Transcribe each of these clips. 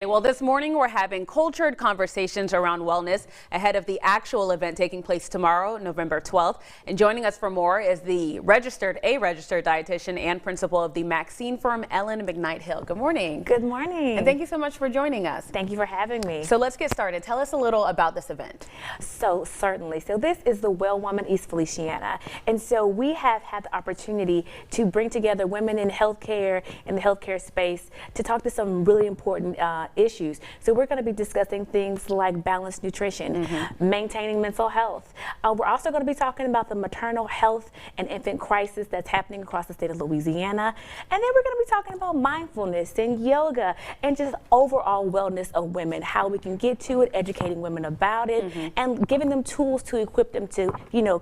Well, this morning we're having cultured conversations around wellness ahead of the actual event taking place tomorrow, November 12th. And joining us for more is the registered dietitian and principal of the Maxine firm, Ellen McKnight Hill. Good morning. Good morning. And thank you so much for joining us. Thank you for having me. So let's get started. Tell us a little about this event. Certainly. So this is the Well Woman East Feliciana. And so we have had the opportunity to bring together women in healthcare, in the healthcare space, to talk to some really important issues. So we're going to be discussing things like balanced nutrition, maintaining mental health. We're also going to be talking about the maternal health and infant crisis that's happening across the state of Louisiana. And then we're going to be talking about mindfulness and yoga and just overall wellness of women, how we can get to it, educating women about it, and giving them tools to equip them to,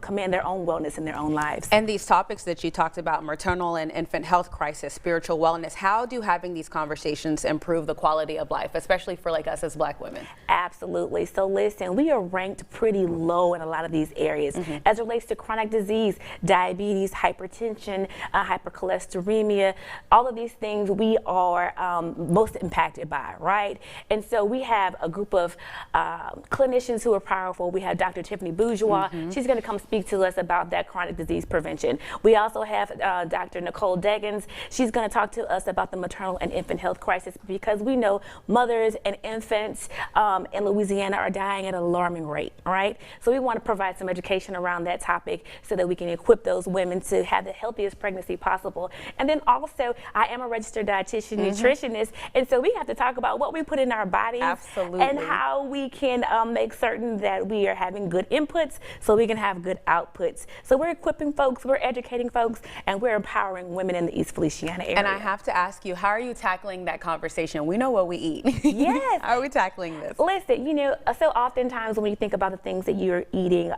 command their own wellness in their own lives. And these topics that you talked about, maternal and infant health crisis, spiritual wellness, how do having these conversations improve the quality of life, especially for like us as Black women? Absolutely. So listen, we are ranked pretty low in a lot of these areas as it relates to chronic disease, diabetes, hypertension, hypercholesteremia, all of these things we are most impacted by, right? And so we have a group of clinicians who are powerful. We have Dr. Tiffany Bourgeois. She's going to come speak to us about that chronic disease prevention. We also have Dr. Nicole Deggans. She's going to talk to us about the maternal and infant health crisis, because we know mothers and infants in Louisiana are dying at an alarming rate, right? So we want to provide some education around that topic so that we can equip those women to have the healthiest pregnancy possible. And then also, I am a registered dietitian, nutritionist, and so we have to talk about what we put in our bodies and how we can make certain that we are having good inputs so we can have good outputs. So we're equipping folks, we're educating folks, and we're empowering women in the East Feliciana area. And I have to ask you, how are you tackling that conversation? We know what we eat. Yes. How are we tackling this? Listen, so oftentimes when you think about the things that you're eating,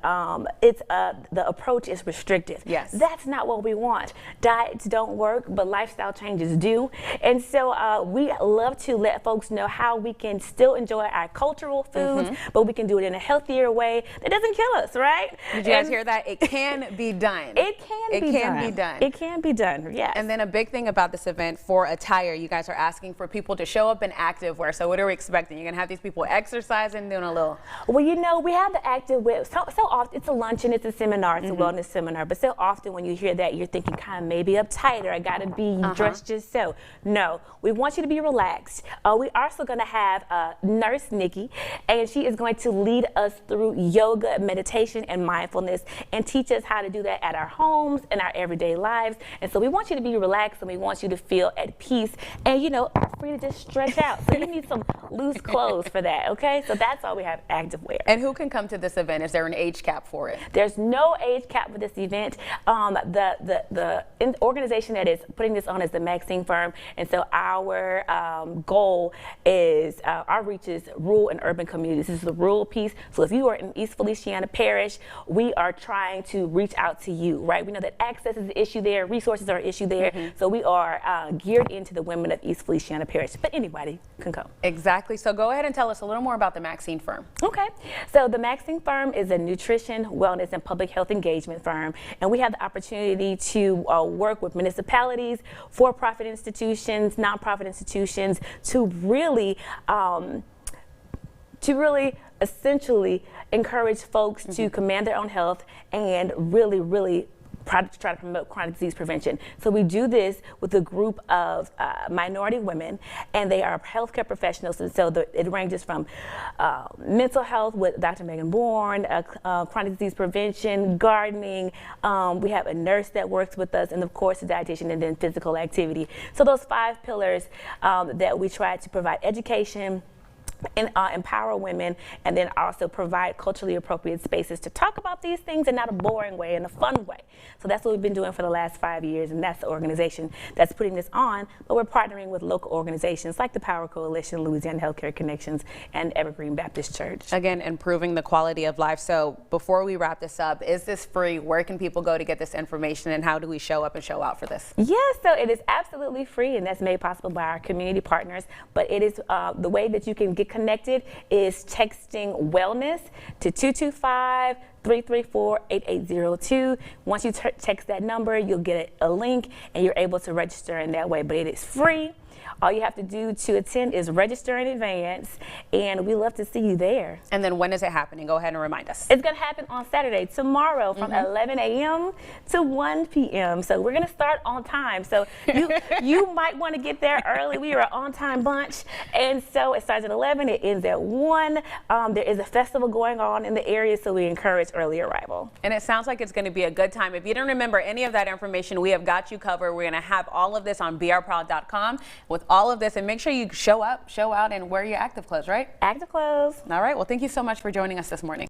it's the approach is restrictive. Yes. That's not what we want. Diets don't work, but lifestyle changes do. And so we love to let folks know how we can still enjoy our cultural foods, but we can do it in a healthier way that doesn't kill us, right? Did you guys hear that? It can be done. It can be done. It can be done, yes. And then a big thing about this event for attire, you guys are asking for people to show up in activewear. So what are we expecting? You're going to have these people exercising, doing a little... Well, we have the activewear. So often, it's a luncheon, it's a seminar, it's a wellness seminar, but so often when you hear that, you're thinking kind of maybe uptight, or I got to be dressed just so. No, we want you to be relaxed. We also going to have Nurse Nikki, and she is going to lead us through yoga, meditation, and mindfulness, and teach us how to do that at our homes and our everyday lives. And so we want you to be relaxed, and we want you to feel at peace, and free to just stretch out. So you need some loose clothes for that, okay? So that's why we have activewear. And who can come to this event? Is there an age cap for it? There's no age cap for this event. The organization that is putting this on is the Maxine firm, and so our goal is, our reach is rural and urban communities. This is the rural piece. So if you are in East Feliciana Parish, we are trying to reach out to you, right? We know that access is an issue there, resources are an issue there, so we are geared into the women of East Feliciana Parish, but anybody can come. Exactly. So go ahead and tell us a little more about the Maxine firm. Okay. So the Maxine firm is a nutrition, wellness, and public health engagement firm, and we have the opportunity to work with municipalities, for-profit institutions, nonprofit institutions to really essentially encourage folks to command their own health and really try to promote chronic disease prevention. So we do this with a group of minority women, and they are healthcare professionals. And so it ranges from mental health with Dr. Megan Bourne, chronic disease prevention, gardening. We have a nurse that works with us, and of course a dietitian, and then physical activity. So those 5 pillars that we try to provide education, and empower women, and then also provide culturally appropriate spaces to talk about these things in not a boring way, in a fun way. So that's what we've been doing for the last 5 years, and that's the organization that's putting this on. But we're partnering with local organizations like the Power Coalition, Louisiana Healthcare Connections, and Evergreen Baptist Church. Again, improving the quality of life. So before we wrap this up, is this free? Where can people go to get this information, and how do we show up and show out for this? Yes, so it is absolutely free, and that's made possible by our community partners. But it is the way that you can get connected is texting wellness to 225-334-8802. Once you text that number, you'll get a link, and you're able to register in that way. But it is free. All you have to do to attend is register in advance, and we love to see you there. And then when is it happening? Go ahead and remind us. It's going to happen on Saturday, tomorrow, from 11 a.m. to 1 p.m. So we're going to start on time. So you might want to get there early. We are an on-time bunch. And so it starts at 11, it ends at 1. There is a festival going on in the area, so we encourage early arrival. And it sounds like it's going to be a good time. If you don't remember any of that information, we have got you covered. We're going to have all of this on brproud.com with all of this. And make sure you show up, show out, and wear your active clothes, right? Active clothes. All right. Well, thank you so much for joining us this morning.